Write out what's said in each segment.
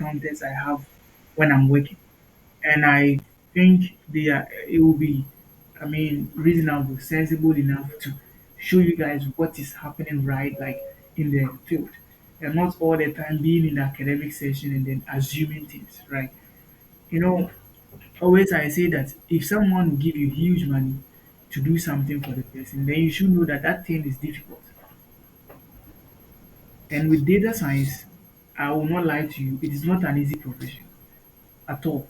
encounters I have when I'm working, and I think it will be, I mean, reasonable, sensible enough to show you guys what is happening right, like in the field, and not all the time being in the academic session and then assuming things, right? You know, always I say that if someone will give you huge money to do something for the person, then you should know that that thing is difficult. And with data science, I will not lie to you, it is not an easy profession at all.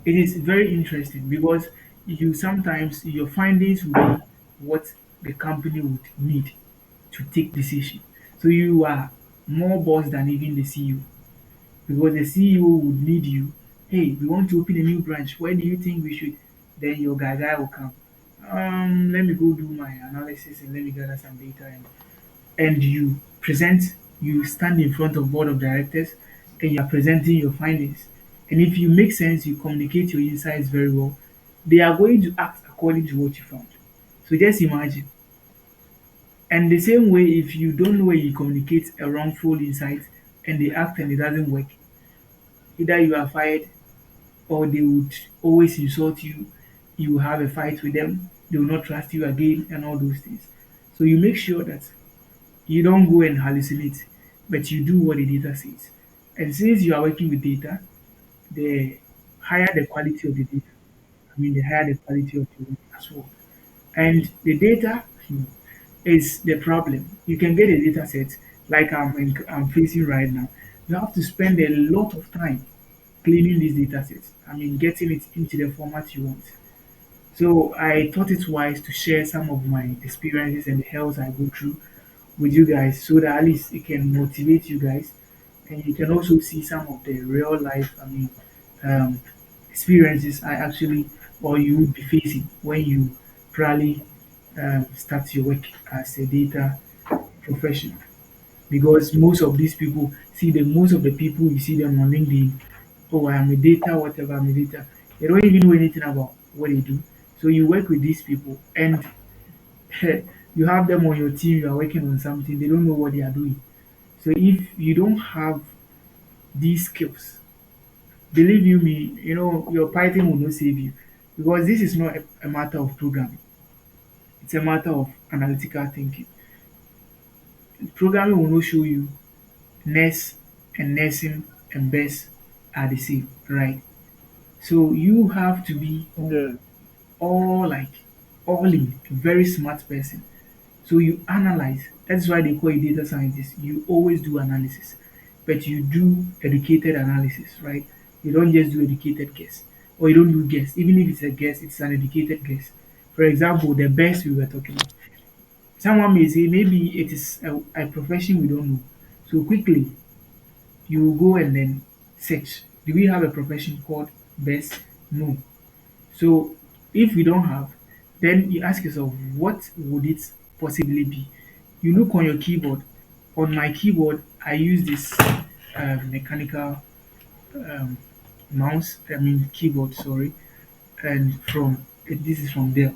It is very interesting because you sometimes your findings will be what the company would need to take decision. So you are more boss than even the CEO because the CEO would need you. Hey, we want to open a new branch. Where do you think we should? Then your guy will come. Let me go do my analysis and let me gather some data and you present, you stand in front of board of directors and you are presenting your findings. And if you make sense, you communicate your insights very well, they are going to act according to what you found. So just imagine. And the same way, if you don't know where you communicate a wrongful insight and they act and it doesn't work, either you are fired or they would always insult you, you will have a fight with them, they will not trust you again, and all those things. So you make sure that you don't go and hallucinate, but you do what the data says. And since you are working with data, the higher the quality of the data, I mean, the higher the quality of your work as well. And the data is the problem. You can get a data set like I'm facing right now. You have to spend a lot of time cleaning these data sets. I mean, getting it into the format you want. So I thought it wise to share some of my experiences and the hells I go through with you guys so that at least it can motivate you guys and you can also see some of the real life, I mean, um, experiences I actually or you would be facing when you probably start your work as a data professional. Because most of these people see the most of the people you see them on LinkedIn, oh, I am a data, whatever, I'm a data. They don't even know anything about what they do. So you work with these people and you have them on your team, you are working on something, they don't know what they are doing. So if you don't have these skills, believe you me, your Python will not save you because this is not a matter of programming. It's a matter of analytical thinking. Programming will not show you nurse and nursing and best are the same, right? So you have to be Yeah. all like all in, a very smart person. So you analyze. That's why they call you data scientist. You always do analysis, but you do educated analysis, right? You don't just do educated guess, or you don't do guess. Even if it's a guess, it's an educated guess. For example, the best we were talking about. Someone may say maybe it is a profession we don't know. So quickly, you will go and then search. Do we have a profession called best? No. So if we don't have, then you ask yourself, what would it possibly be? You look on your keyboard. On my keyboard, I use this mechanical um, mouse. I mean keyboard, sorry. And this is from Dell,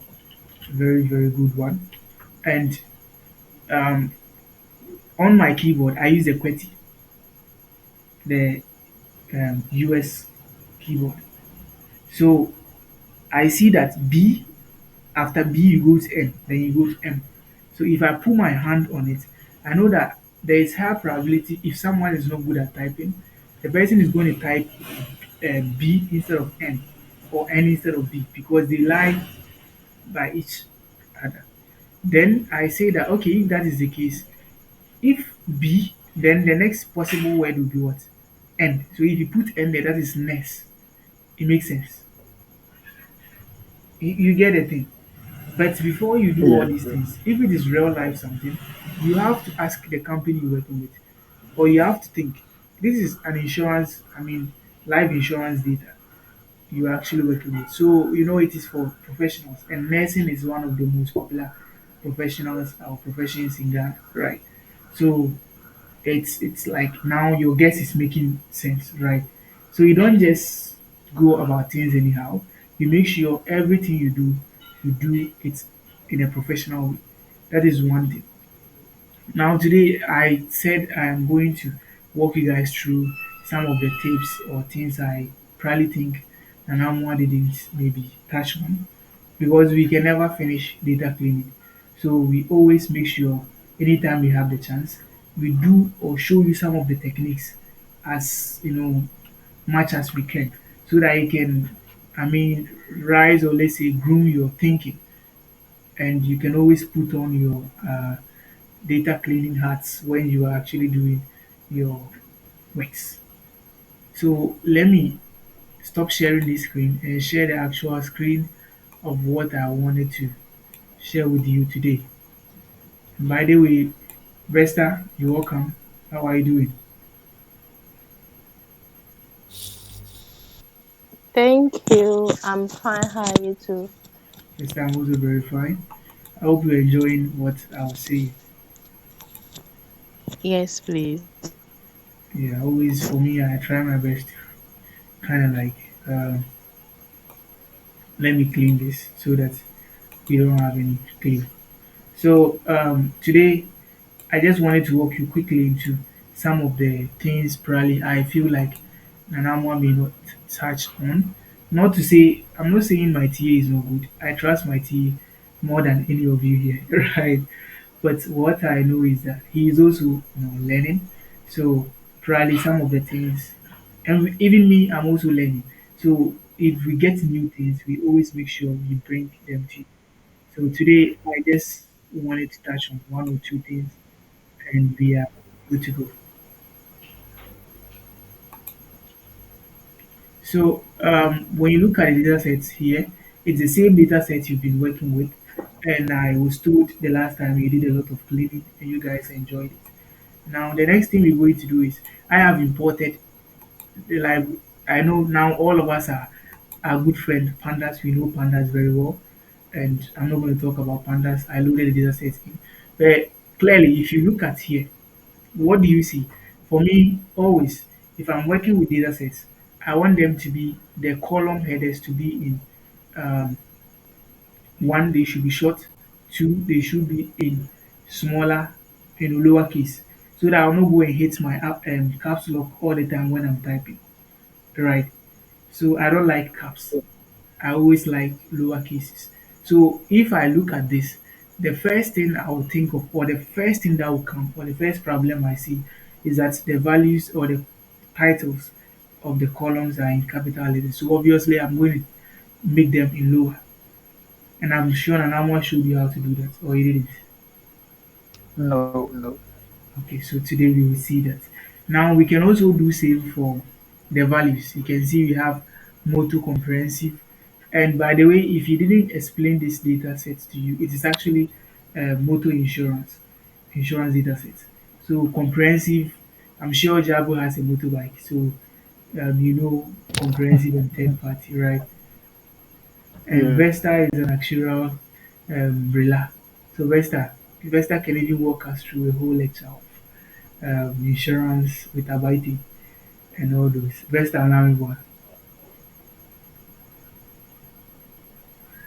very very good one. And um, on my keyboard, I use the QWERTY, the US keyboard. So I see that B. After B, you go to N, then you go to M. So if I put my hand on it, I know that there is high probability if someone is not good at typing, the person is going to type B instead of N or N instead of B because they lie by each other. Then I say that okay, if that is the case, if B, then the next possible word will be what? N. So if you put N there, that is ness. It makes sense. You get the thing. But before you do all Yeah. these Yeah. things, if it is real life something, you have to ask the company you're working with, or you have to think, this is an insurance, I mean, life insurance data you're actually working with. So, it is for professionals, and nursing is one of the most popular professionals or professions in Ghana, right? So, it's like now your guess is making sense, right? So you don't just go about things anyhow. You make sure everything you do it in a professional way. That is one thing. Now today I said I am going to walk you guys through some of the tips or things I probably think Nanamwa didn't maybe touch on, because we can never finish data cleaning. So we always make sure anytime we have the chance, we do or show you some of the techniques as much as we can, so that you can, rise, or let's say groom your thinking, and you can always put on your data cleaning hats when you are actually doing your works. So let me stop sharing this screen and share the actual screen of what I wanted to share with you today. And by the way, Vesta, you're welcome. How are you doing? Thank you. I'm fine. How are you too? Vesta, I'm also very fine. I hope you're enjoying what I was saying. Yes, please. Yeah, always for me, I try my best to kind of like, let me clean this so that we don't have any claim. So today I just wanted to walk you quickly into some of the things probably I feel like Nanamwa may not touch on. Not to say, I'm not saying my TA is not good. I trust my TA more than any of you here, right? But what I know is that he is also learning. So probably some of the things, and even me, I'm also learning. So if we get new things, we always make sure we bring them to you. So today I just wanted to touch on one or two things, and we are good to go. So when you look at the data sets here, it's the same data set you've been working with. And I was told the last time you did a lot of cleaning and you guys enjoyed it. Now, the next thing we're going to do is I have imported, like, I know now all of us are good friends, pandas. We know pandas very well. And I'm not going to talk about pandas. I loaded the data set in. But clearly, if you look at here, what do you see? For me, always, if I'm working with data sets, I want them to be the column headers to be in um, one, they should be short. Two, they should be in smaller, lowercase, so that I'll not go and hit my caps lock all the time when I'm typing. Right. So I don't like caps. I always like lower cases. So if I look at this, the first thing I will think of, or the first thing that will come, or the first problem I see, is that the values or the titles of the columns are in capital letters. So obviously I'm going to make them in lower. And I'm sure Nanamwa showed you how to do that, or he didn't. No, no. Okay, so today we will see that. Now we can also do same for the values. You can see we have Moto comprehensive. And by the way, if you didn't explain this data set to you, it is actually motor insurance data set. So comprehensive, I'm sure Jabo has a motorbike, so comprehensive and third party, right? And Yeah. Vesta is an actuarial rela. So Vesta can even walk us through a whole lecture of insurance with abiding and all those. Vesta allowing one.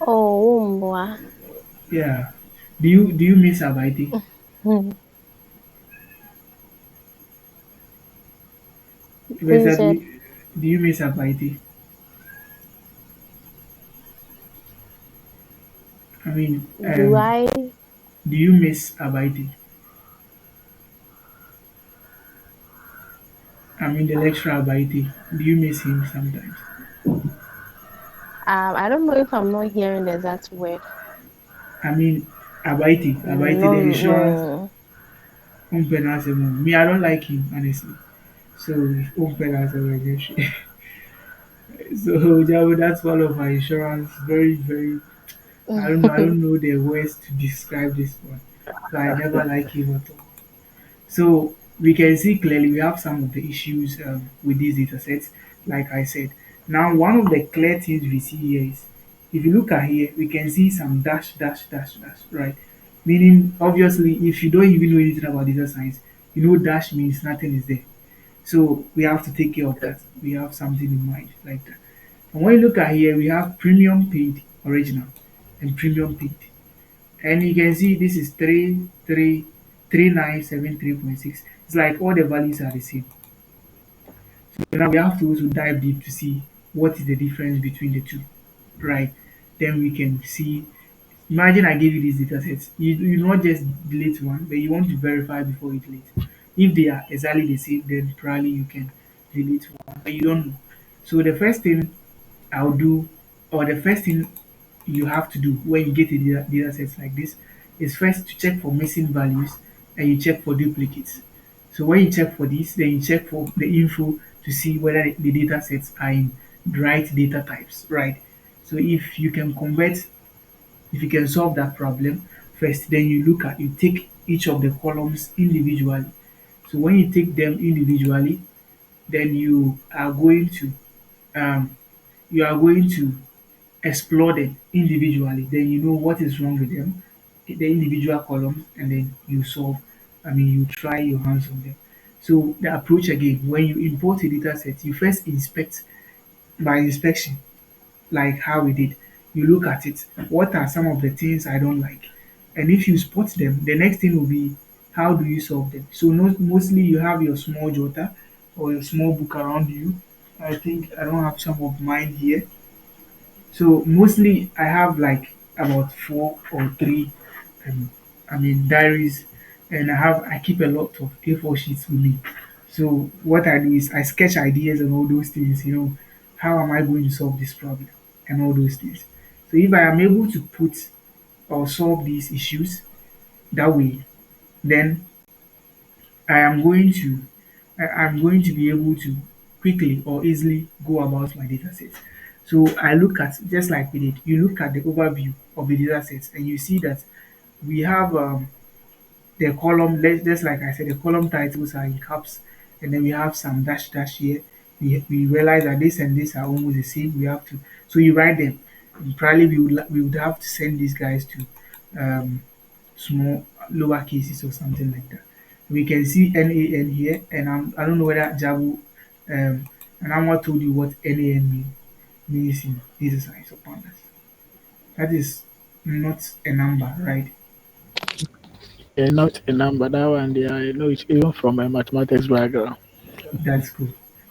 Oh, Umbwa. Yeah. Do you miss abiding? Vesta, Please, do you miss abiding? I mean, do I? do you miss abiding? I mean, the lecturer abiding. Do you miss him sometimes? I don't know if I'm not hearing the exact word. I mean, abiding, No, the insurance. no. Me, I don't like him, honestly. So, so Jabo, that's one of my insurance. Very, very. I don't know the words to describe this one. So I never like him at all. So we can see clearly we have some of the issues with these data sets, like I said. Now, one of the clear things we see here is, if you look at here, we can see some dash, dash, dash, dash, right? Meaning, obviously, if you don't even know anything about data science, you know dash means nothing is there. So we have to take care of that. We have something in mind like that. And when you look at here, we have premium paid original and premium paid. And you can see this is 3,3,3973.6. It's like all the values are the same. So now we have to also dive deep to see what is the difference between the two, right? Then we can see. Imagine I gave you these data sets. You not just delete one, but you want to verify before you delete. If they are exactly the same, then probably you can delete one, but you don't know. So the first thing I'll do, or the first thing you have to do when you get a data sets like this is first to check for missing values and you check for duplicates. So when you check for this, then you check for the info to see whether the data sets are in the right data types, right? So if you can solve that problem first, then you take each of the columns individually. So when you take them individually, then um, you are going to explore them individually. Then you know what is wrong with them, the individual columns, and then you solve. You try your hands on them. So the approach again, when you import a data set, you first inspect by inspection, like how we did. You look at it. What are some of the things I don't like? And if you spot them, the next thing will be how do you solve them? So mostly you have your small jotter or your small book around you. I think I don't have some of mine here. So mostly I have like about four or three diaries, and I keep a lot of A4 sheets with me. So what I do is I sketch ideas and all those things, how am I going to solve this problem and all those things. So if I am able to put or solve these issues that way, then I am going to I'm going to be able to quickly or easily go about my data set. So I look at, just like we did, you look at the overview of the data sets and you see that we have the column, just like I said, the column titles are in caps, and then we have some dash dash here. We realize that this and this are almost the same. We have to, so you write them. And probably we would have to send these guys to um, small lower cases or something like that. We can see NAN here, and I don't know whether Jabu and Amwa told you what NAN means in data science or pandas. That is not a number, right? Yeah, not a number. That one, yeah, I know it even from my mathematics background. That's cool.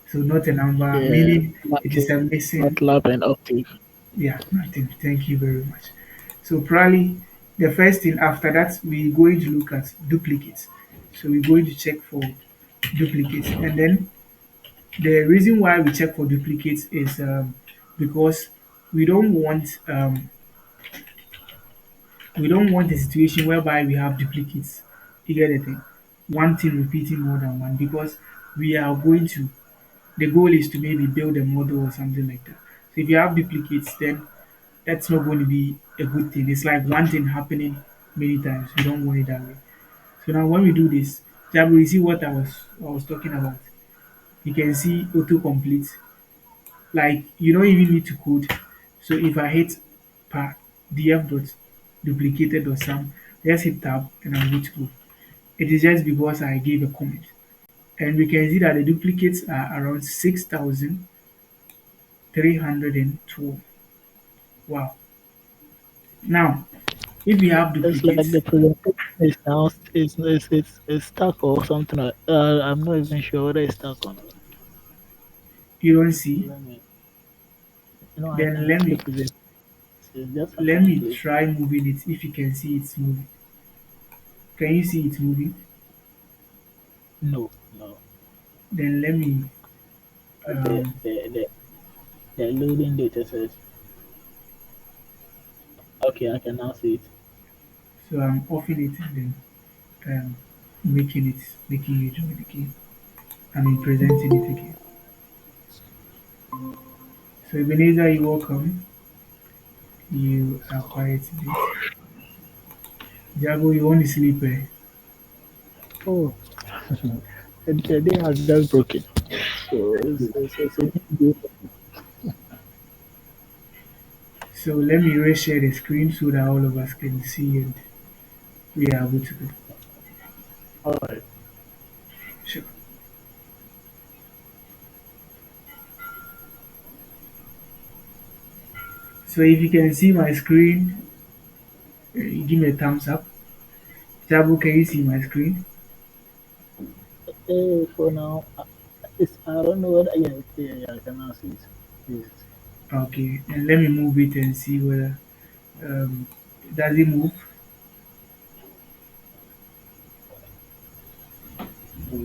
So not a number, Yeah, meaning it is a Martin, missing. MATLAB and Octave. Yeah, nothing. Thank you very much. So probably the first thing after that, we're going to look at duplicates. So we're going to check for duplicates, and then the reason why we check for duplicates is because we don't want um, we don't want a situation whereby we have duplicates. You get the thing? One thing repeating more than one, because we are going to the goal is to maybe build a model or something like that. So if you have duplicates, then that's not going to be a good thing. It's like one thing happening many times. We don't want it that way. So now when we do this, Jabri, you see what I was talking about. You can see autocomplete. Like you don't even need to code. So if I hit par df dot duplicated or some, just hit tab and I'm good to go. It is just because I gave a comment. And we can see that the duplicates are around 6,312. Wow. Now, if we have It's like duplicates, the presentation is now it's stuck or something. I'm not even sure whether it's stuck or not. you don't see, Let me. I then can let see the me presentation. It's just let me apparently try moving it if you can see it's moving. Can you see it moving? no, no. Then let me The um, the the, the loading data set. Okay, I can now see it. so I'm offing it and then making you join again. Presenting it again. So Ebenezer, you welcome. You are quiet a bit. Jago, you want to sleep, eh? Oh, the day has just broken. So it's a new day. So let me reshare the screen so that all of us can see and we are able to go. All right. Sure. So if you can see my screen, give me a thumbs up. Jabu, can you see my screen? For now, It's, I don't know what. Yeah, yeah, yeah. I can now see it. Yes. Okay, and let me move it and see whether um, does it move?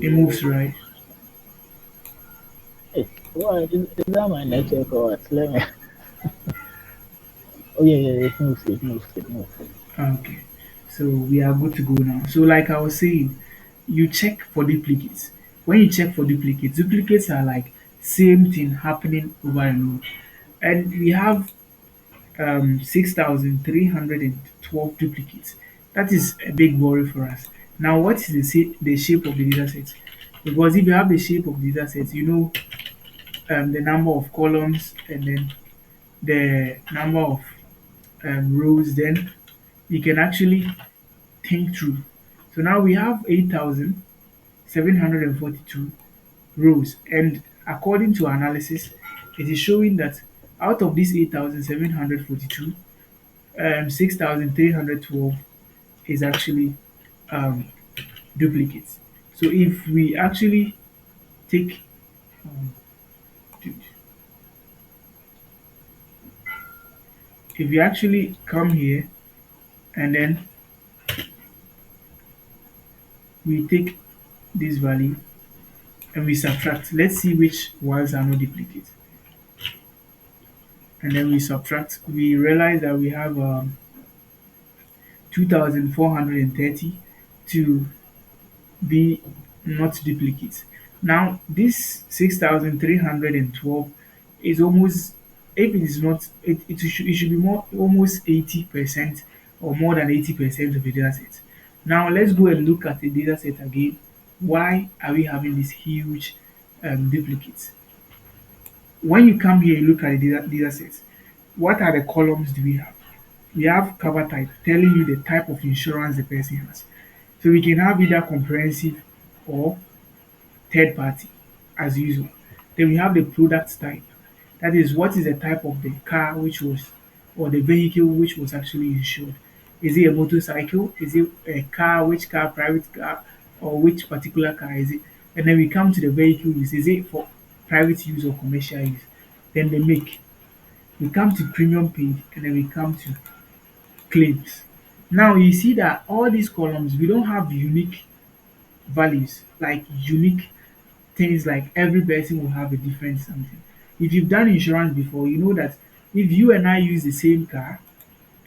It moves, Oh, right? hey, why is that my network or what? Let me. Oh yeah, yeah. It moves. It moves. It moves. Okay, so we are good to go now. So, like I was saying, you check for duplicates. When you check for duplicates, duplicates are like same thing happening over and over. And we have 6,312 duplicates. That is a big worry for us. Now, what is the shape of the data set? Because if you have the shape of the data set, you know the number of columns and then the number of rows, then you can actually think through. So now we have 8,742 rows, and according to our analysis, it is showing that out of these 8,742, 6,312 is actually um, duplicates. So if we actually take, um, if we actually come here and then we take this value and we subtract, let's see which ones are not duplicates. And then we subtract, we realize that we have 2,430 to be not duplicates. Now, this 6,312 is almost, if it is not, it should be more almost 80% or more than 80% of the data set. Now, let's go and look at the data set again. Why are we having this huge duplicates? When you come here, you look at the data sets. What are the columns do we have? We have cover type telling you the type of insurance the person has. So we can have either comprehensive or third party as usual. Then we have the product type. That is what is the type of the car which was or the vehicle which was actually insured. Is it a motorcycle? Is it a car? Which car? Private car? Or which particular car is it? And then we come to the vehicle use. Is it for private use or commercial use? Then the make. We come to premium paid and then we come to claims. Now you see that all these columns, we don't have unique values, like unique things like every person will have a different something. If you've done insurance before, you know that if you and I use the same car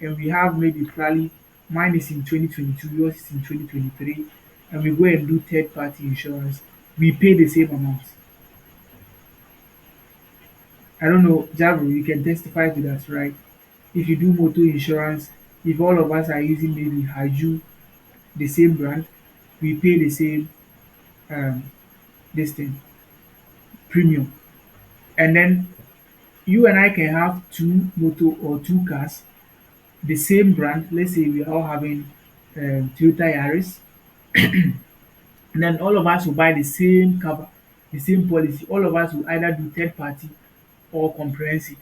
and we have maybe probably mine is in 2022, yours is in 2023, and we go and do third party insurance, we pay the same amount. I don't know, Jabro, you can testify to that, right? If you do motor insurance, if all of us are using maybe Haju, the same brand, we pay the same um, this thing, premium. And then you and I can have two motor or two cars, the same brand. Let's say we are all having Toyota Yaris, and then all of us will buy the same cover, the same policy. All of us will either do third party or comprehensive,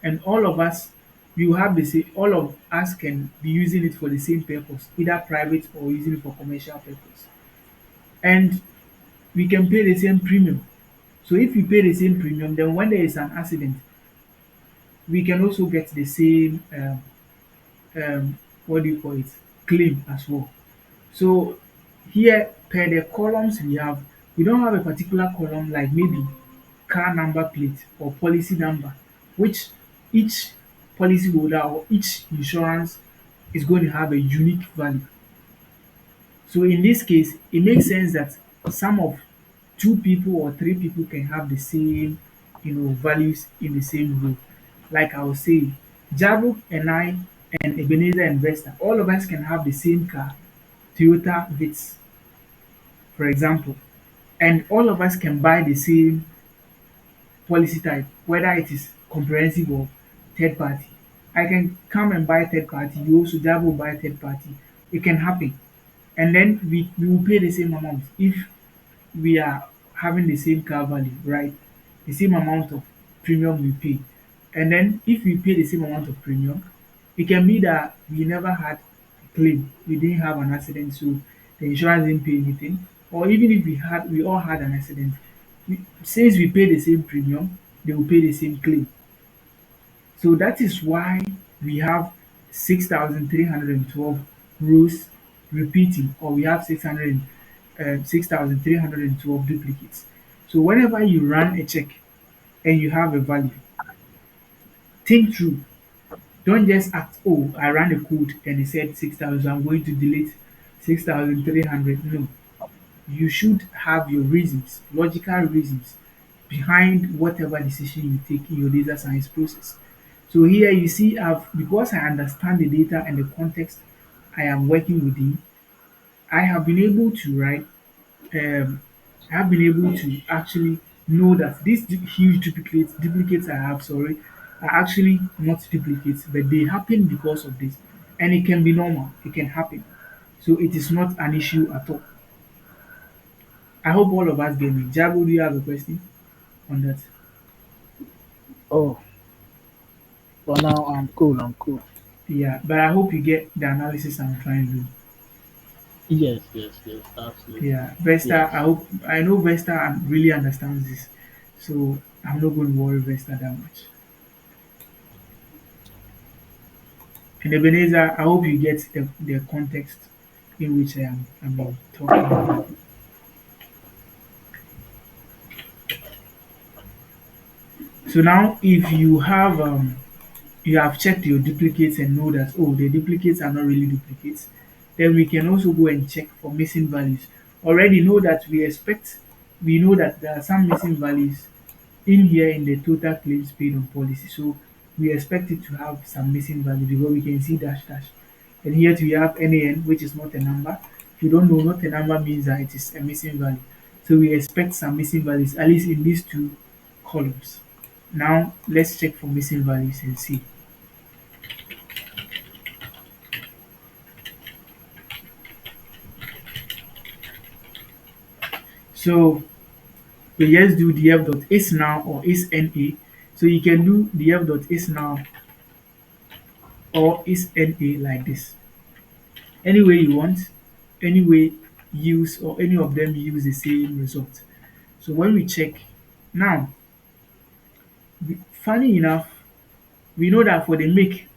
and all of us we will have the same. All of us can be using it for the same purpose, either private or using it for commercial purpose, and we can pay the same premium. So if you pay the same premium, then when there is an accident, we can also get the same what do you call it, claim as well. So here per the columns we don't have a particular column like maybe car number plate or policy number, which each policy holder or each insurance is going to have a unique value. So in this case, it makes sense that some of two people or three people can have the same, values in the same row. Like I was saying, Jabu and I and Ebenezer and Vesta, all of us can have the same car, Toyota Vitz, for example, and all of us can buy the same policy type, whether it is comprehensive or third party. I can come and buy third party, you also Jabu buy third party. It can happen. And then we will pay the same amount if we are having the same car value, right? The same amount of premium we pay. And then if we pay the same amount of premium, it can be that we never had a claim. We didn't have an accident, so the insurance didn't pay anything. Or even if we all had an accident, Since we pay the same premium, they will pay the same claim. So that is why we have 6,312 rows repeating, or we have 6,312 duplicates. So whenever you run a check and you have a value, think through. Don't just act, oh, I ran a code and it said 6,000, I'm going to delete 6,300. No, you should have your reasons, logical reasons behind whatever decision you take in your data science process. So here you see, because I understand the data and the context I am working within, I have been able to write um, I have been able to actually know that these huge duplicates I have, sorry, are actually not duplicates, but they happen because of this. And it can be normal, it can happen. So it is not an issue at all. I hope all of us get me. Jabo, do you have a question on that? Oh, for now I'm cool. I'm cool. Yeah, but I hope you get the analysis I'm trying to do. Yes, yes, yes, absolutely. Yeah, Vesta, Yes. I know Vesta really understands this. So I'm not going to worry Vesta that much. And Ebenezer, I hope you get the context in which I mean talking about. So now if you have checked your duplicates and know that, oh, the duplicates are not really duplicates, then we can also go and check for missing values. Already know that we know that there are some missing values in here in the total claims paid on policy. So we expect it to have some missing value because we can see dash dash. And here we have NAN, which is not a number. If you don't know, not a number means that it is a missing value. So we expect some missing values, at least in these two columns. Now let's check for missing values and see. So we just do df dot is now or is na. So you can do df dot is now or is na like this. Any way you want, any way use or any of them use the same result. So when we check now, funny enough, we know that for the make,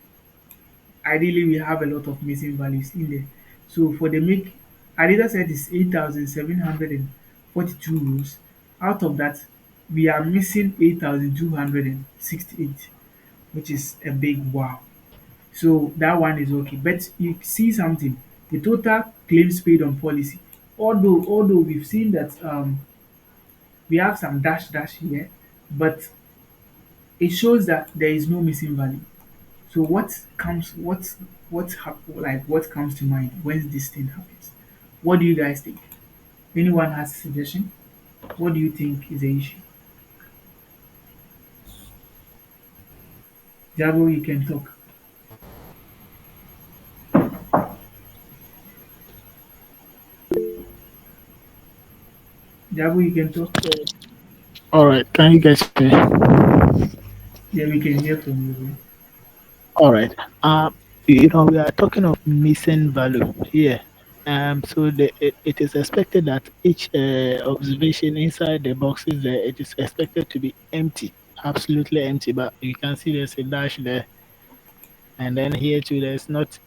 ideally we have a lot of missing values in there. So for the make, our data set is 8,742 rows. Out of that, we are missing 8,268, which is a big wow. So that one is okay. But you see something, the total claims paid on policy, although we've seen that we have some dash dash here, but it shows that there is no missing value. So what comes to mind when this thing happens? What do you guys think? Anyone has a suggestion? What do you think is the issue? Jabo, you can talk. Jabo, you can talk. All right. Can you guys hear me? Yeah, we can hear from you, bro. All right. We are talking of missing value here. So it is expected that each observation inside the boxes there, it is expected to be empty, absolutely empty. But you can see there's a dash there, and then here too, there's not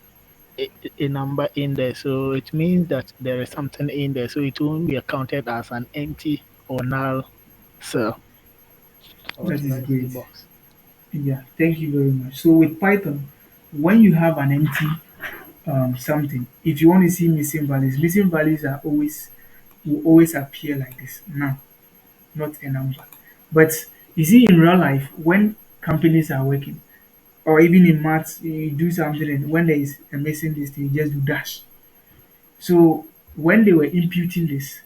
a number in there. So it means that there is something in there. So it won't be accounted as an empty or null cell. Or That should is I say great. box? Yeah, thank you very much. So with Python, when you have an empty something, if you want to see missing values are always will always appear like this. Now, not a number. But you see, in real life, when companies are working, or even in maths, you do something, and when there is a missing list, you just do dash. So when they were imputing this,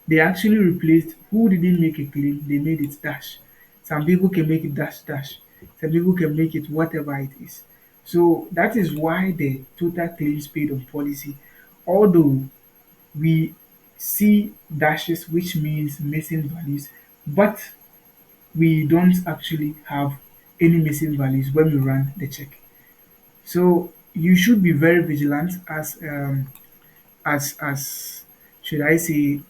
they actually replaced who didn't make a claim, they made it dash. Some people can make it dash dash. Some people can make it whatever it is. So that is why the total claims paid on policy, although we see dashes, which means missing values, but we don't actually have any missing values when we run the check. So you should be very vigilant as should I say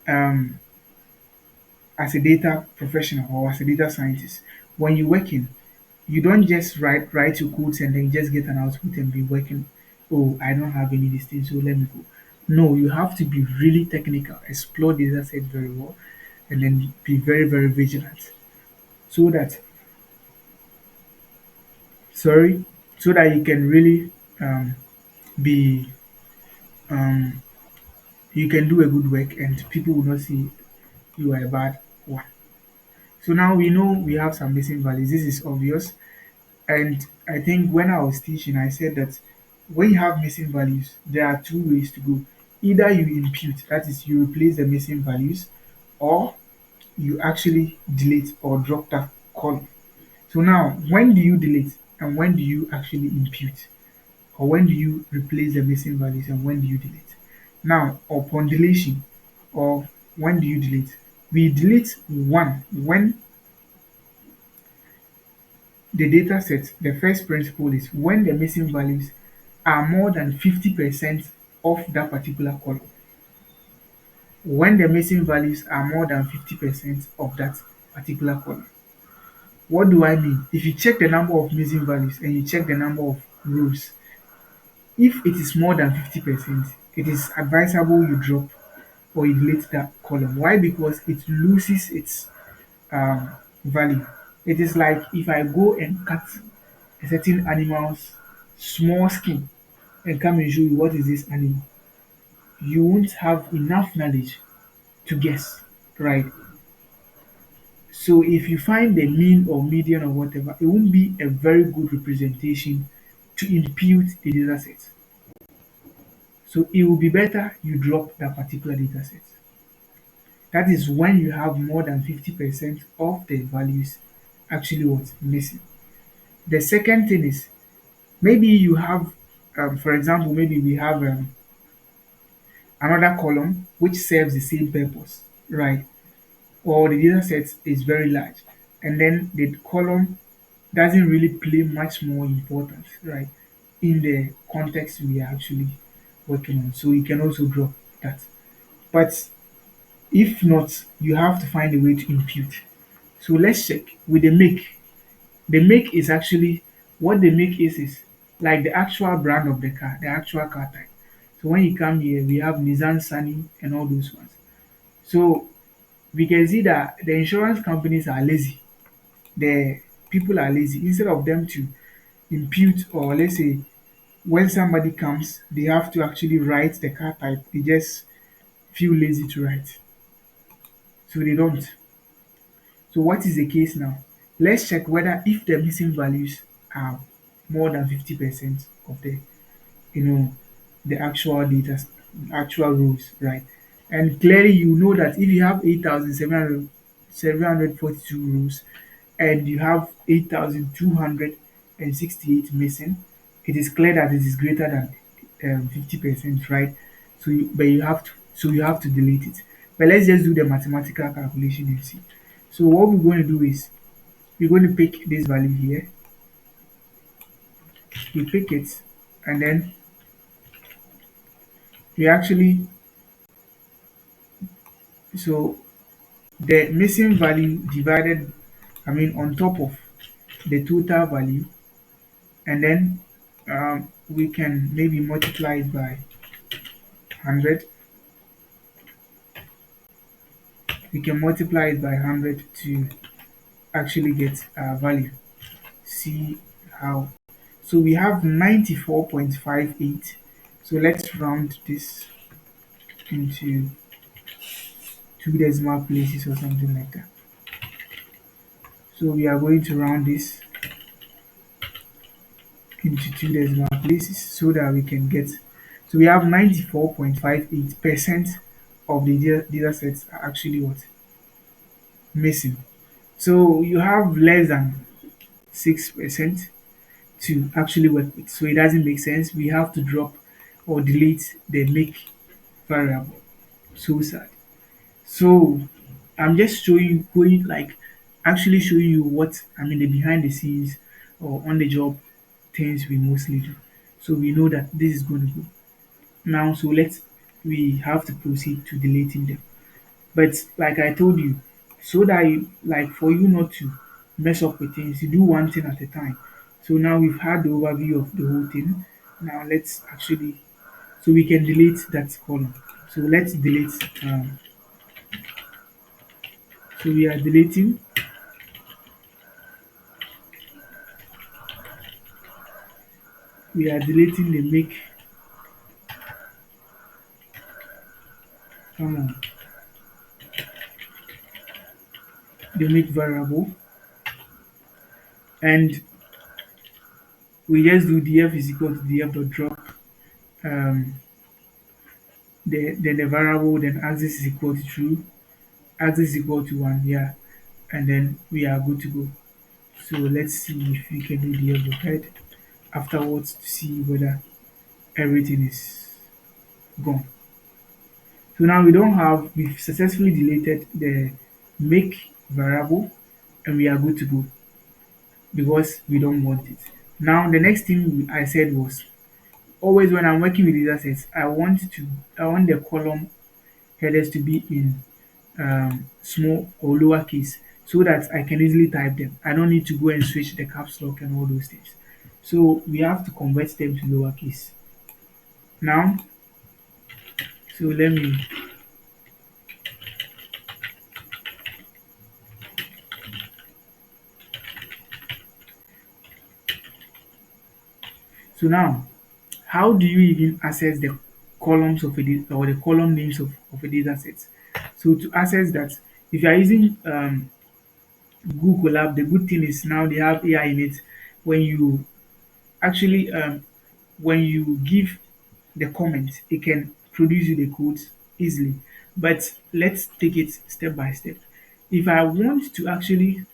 um, as a data professional or as a data scientist, when you're working, you don't just write your codes and then just get an output and be working. Oh, I don't have any this thing, so let me go. No, you have to be really technical, explore data sets very well, and then be very, very vigilant so that sorry, so that you can really um, be um, you can do a good work and people will not see you are a bad one. So now we know we have some missing values. This is obvious. And I think when I was teaching, I said that when you have missing values, there are two ways to go. Either you impute, that is, you replace the missing values, or you actually delete or drop that column. So now, when do you delete and when do you actually impute? Or when do you replace the missing values and when do you delete? Now, upon deletion, or when do you delete? We delete one when the data set, the first principle is when the missing values are more than 50% of that particular column. When the missing values are more than 50% of that particular column. What do I mean? If you check the number of missing values and you check the number of rows, if it is more than 50%, it is advisable you drop or you delete that column. Why? Because it loses its value. It is like if I go and cut a certain animal's small skin and come and show you what is this animal, you won't have enough knowledge to guess, right? So if you find the mean or median or whatever, it won't be a very good representation to impute the data set. So it will be better you drop that particular data set. That is when you have more than 50% of the values actually what's missing. The second thing is maybe you have, for example, maybe we have another column which serves the same purpose, right? Or the data set is very large, and then the column doesn't really play much more importance, right, in the context we are actually working on. So you can also drop that. But if not, you have to find a way to impute. So let's check with the make. The make is actually what the make is like the actual brand of the car, the actual car type. So when you come here, we have Nissan Sunny and all those ones. So we can see that the insurance companies are lazy. The people are lazy. Instead of them to impute or let's say when somebody comes, they have to actually write the car type. They just feel lazy to write. So they don't. So what is the case now? Let's check whether if the missing values are more than 50% of the you know the actual data, actual rows, right? And clearly you know that if you have 8,742 rows and you have 8,268 missing, it is clear that it is greater than 50%, right? But you have to delete it. But let's just do the mathematical calculation and see. So what we're going to do is we're going to pick this value here. We pick it, and then we actually so the missing value divided, I mean on top of the total value, and then we can maybe multiply it by 100. We can multiply it by 100 to actually get our value. See how. So we have 94.58. So let's round this into two decimal places or something like that. So we are going to round this into two decimal places so that we can get, so we have 94.58% of the data sets are actually what? Missing. So you have less than 6% to actually work with. So it doesn't make sense. We have to drop or delete the make variable. So sad. So I'm just showing going like actually showing you what I mean the behind the scenes or on the job things we mostly do. So we know that this is going to go. Now we have to proceed to deleting them. But like I told you, so that like for you not to mess up with things, you do one thing at a time. So now we've had the overview of the whole thing. Now let's actually, so we can delete that column. So let's delete. So we are deleting. We are deleting the make. Come on, the make variable, and we just do df is equal to df dot drop. Um, then the variable, then axis is equal to true, axis is equal to 1, yeah, and then we are good to go. So let's see if we can do the overhead afterwards to see whether everything is gone. So now we've successfully deleted the make variable, and we are good to go because we don't want it. Now the next thing I said was, always when I'm working with data sets, I want the column headers to be in small or lowercase so that I can easily type them. I don't need to go and switch the caps lock and all those things. So we have to convert them to lowercase. Now, so let me, so now, how do you even access the columns of a data or the column names of a data set? So to access that, if you are using Google Colab, the good thing is now they have AI in it. When you actually when you give the comment, it can produce you the codes easily. But let's take it step by step. If I want to actually,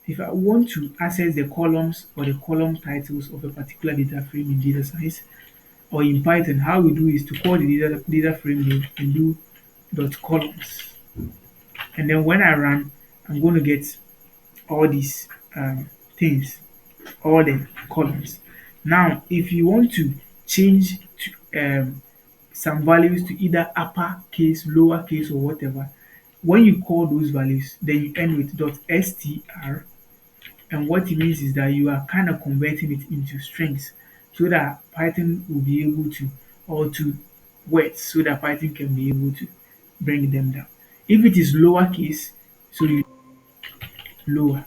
if I want to access the columns or the column titles of a particular data frame in data science or in Python, how we do is to call the data frame name and do dot columns. And then when I run, I'm going to get all these things, all the columns. Now, if you want to change to, some values to either uppercase, lowercase, or whatever, when you call those values, then you end with .str, and what it means is that you are kind of converting it into strings so that Python will be able to, or to words, so that Python can be able to bring them down. If it is lowercase, so you lower.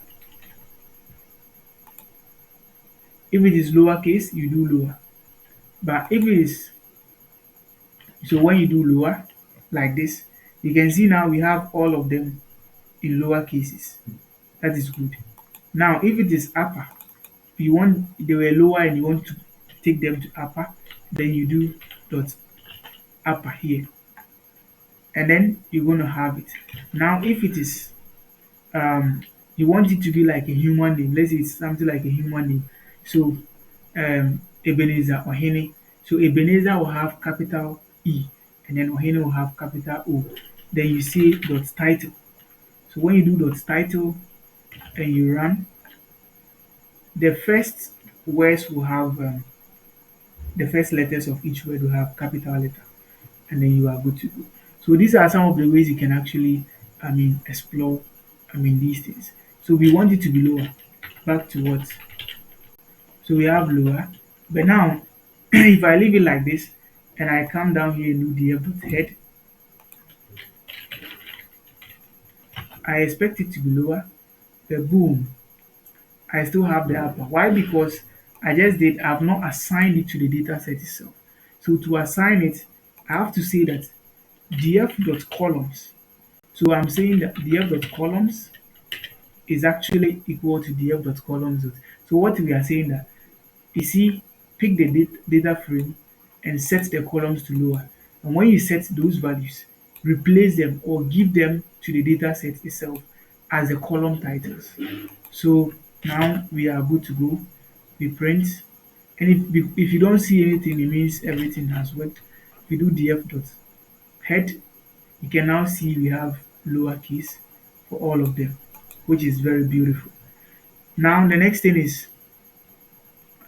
If it is lowercase, you do lower. But if it is, so when you do lower, like this, you can see now we have all of them in lower cases. That is good. Now, if it is upper, you want they were lower and you want to take them to upper, then you do dot upper here, and then you're going to have it. Now, if it is you want it to be like a human name, let's say it's something like a human name. So Ebenezer or Hene. So Ebenezer will have capital E, and then Ohene will have capital O. Then you say dot title. So when you do dot title and you run, the first words will have the first letters of each word will have capital letter, and then you are good to go. So these are some of the ways you can actually, explore, these things. So we want it to be lower. Back to what? So we have lower, but now if I leave it like this and I come down here and do df dot head, I expect it to be lower, but boom, I still have the upper. Why? Because I've not assigned it to the data set itself. So to assign it, I have to say that df.columns. So I'm saying that df.columns is actually equal to df.columns. So what we are saying that, you see, pick the data frame and set the columns to lower. And when you set those values, replace them or give them to the data set itself as the column titles. So now we are good to go. We print, and if you don't see anything, it means everything has worked. We do df dot head. You can now see we have lowercase for all of them, which is very beautiful. Now the next thing is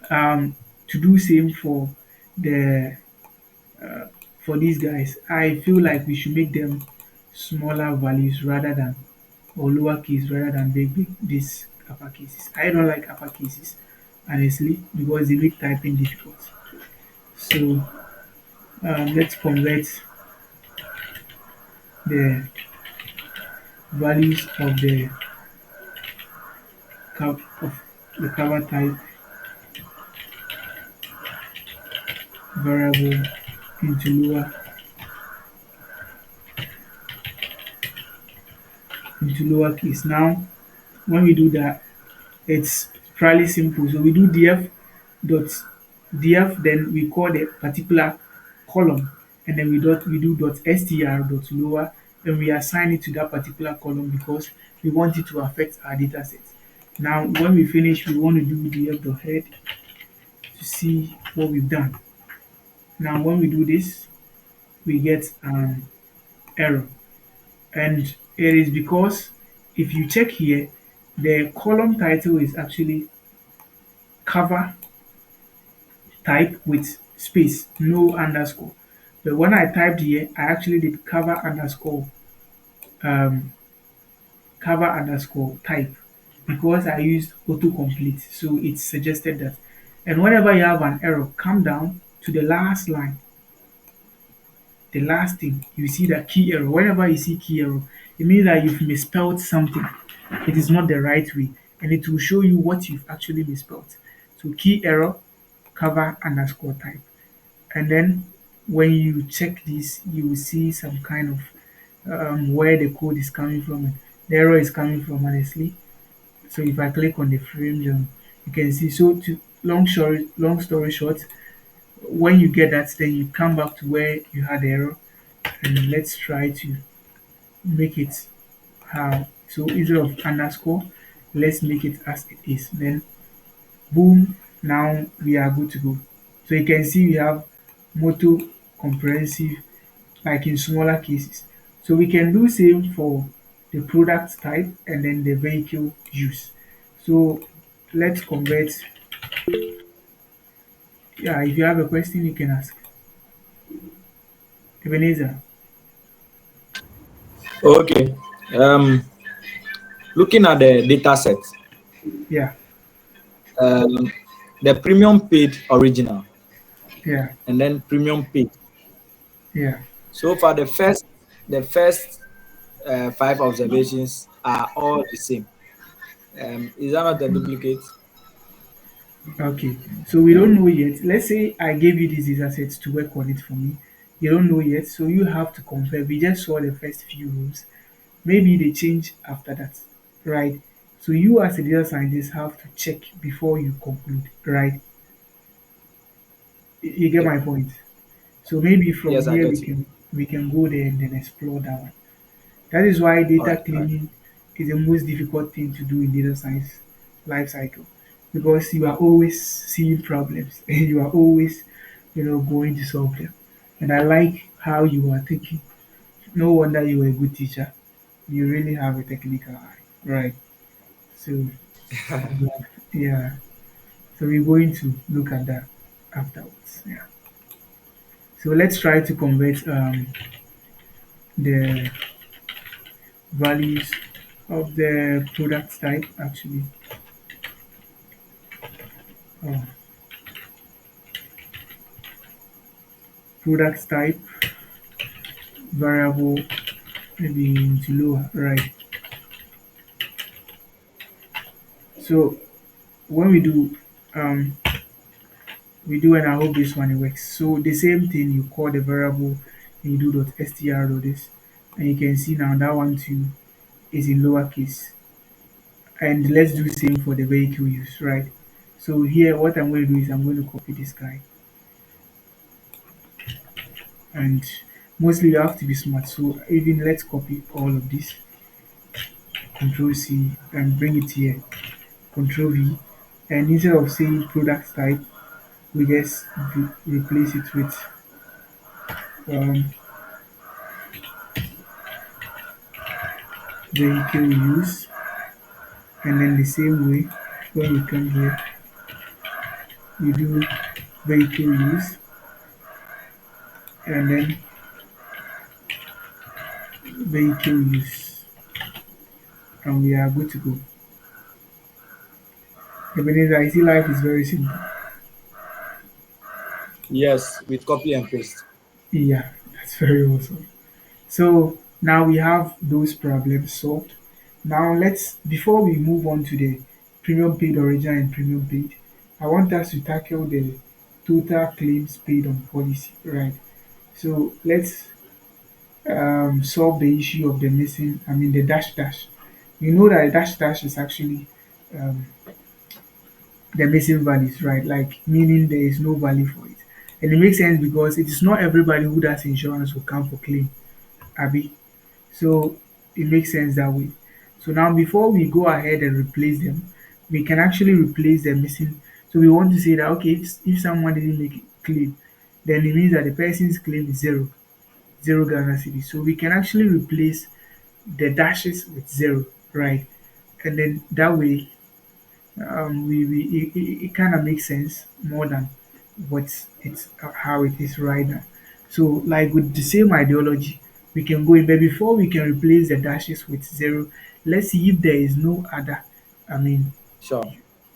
to do same the for these guys. I feel like we should make them smaller values rather than or lower case rather than big these upper cases. I don't like upper cases honestly because they make typing difficult. So let's convert the values of of the cover type variable into lower case. Now when we do that, it's fairly simple. So we do dot df, then we call the particular column, and then we do dot str dot lower, then we assign it to that particular column because we want it to affect our data set. Now when we finish, we want to do df dot head to see what we've done. Now when we do this, we get an error, and it is because if you check here, the column title is actually cover type with space, no underscore. But when I typed here, I actually did um, cover underscore type because I used autocomplete. So it suggested that. And whenever you have an error, come down to the last line, the last thing, you see that key error. Whenever you see key error, it means that you've misspelled something. It is not the right way, and it will show you what you've actually misspelled. So key error, cover underscore type. And then when you check this, you will see some kind of where the code is coming from. The error is coming from honestly. So if I click on the frame zone, you can see. So to long story short, when you get that, then you come back to where you had the error, and let's try to make it how. So instead of underscore, let's make it as it is. Then boom, now we are good to go. So you can see we have motor comprehensive like in smaller cases. So we can do same for the product type and then the vehicle use. So let's convert. Yeah, if you have a question, you can ask. Ebenezer. Okay. Um, Looking at the data set, Yeah, um, the premium paid original yeah, and then premium paid. yeah. So far, the first five observations are all the same. Is that not a duplicate? Okay. So we don't know yet. Let's say I gave you these data sets to work on it for me. You don't know yet, so you have to compare. We just saw the first few rules. Maybe they change after that, right? So you as a data scientist have to check before you conclude, right? You get Ye- my point. So maybe from Yes, I here get you. we can go there and then explore that one. That is why All data right, all right. cleaning is the most difficult thing to do in data science life cycle because you are always seeing problems and you are always, going to solve them. And I like how you are thinking. No wonder you are a good teacher. You really have a technical eye, right? So yeah, yeah. So we're going to look at that afterwards. Yeah. So let's try to convert the values of the product type actually. Oh, product type variable maybe into lower, right? So when um, we do, and I hope this one works. So the same thing you call the variable, and you do .str or this, and you can see now that one too is in lowercase. And let's do same for the vehicle use, right? So here, what I'm going to do is I'm going to copy this guy, and mostly you have to be smart. So even let's copy all of this, Control C, and bring it here, Control V, and instead of saying product type, we just replace it with um, vehicle use, and then the same way when we come here, we do vehicle use, and then vehicle use. and we are good to go. Ebenezer, I see life is very simple. Yes, with copy and paste. Yeah, that's very awesome. So now we have those problems solved. Now let's, before we move on to the premium paid original and premium paid, I want us to tackle the total claims paid on policy, right? So let's solve the issue of the missing, I mean the dash dash. You know that dash dash is actually um, the missing values, right? Like meaning there is no value for it. And it makes sense because it is not everybody who does insurance will come for claim, Abby. So it makes sense that way. So now before we go ahead and replace them, we can actually replace the missing. So we want to say that okay, if someone didn't make a claim, then it means that the person's claim is zero, zero Ghana city. So we can actually replace the dashes with zero, right? And then that way, it kind of makes sense more than what it's how it is right now. So like with the same ideology, we can go in, but before we can replace the dashes with zero, let's see if there is no other, I mean, Sure.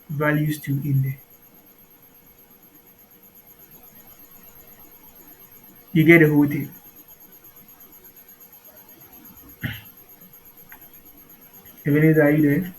values to in there. You get the whole thing. Ebenezer, are you there?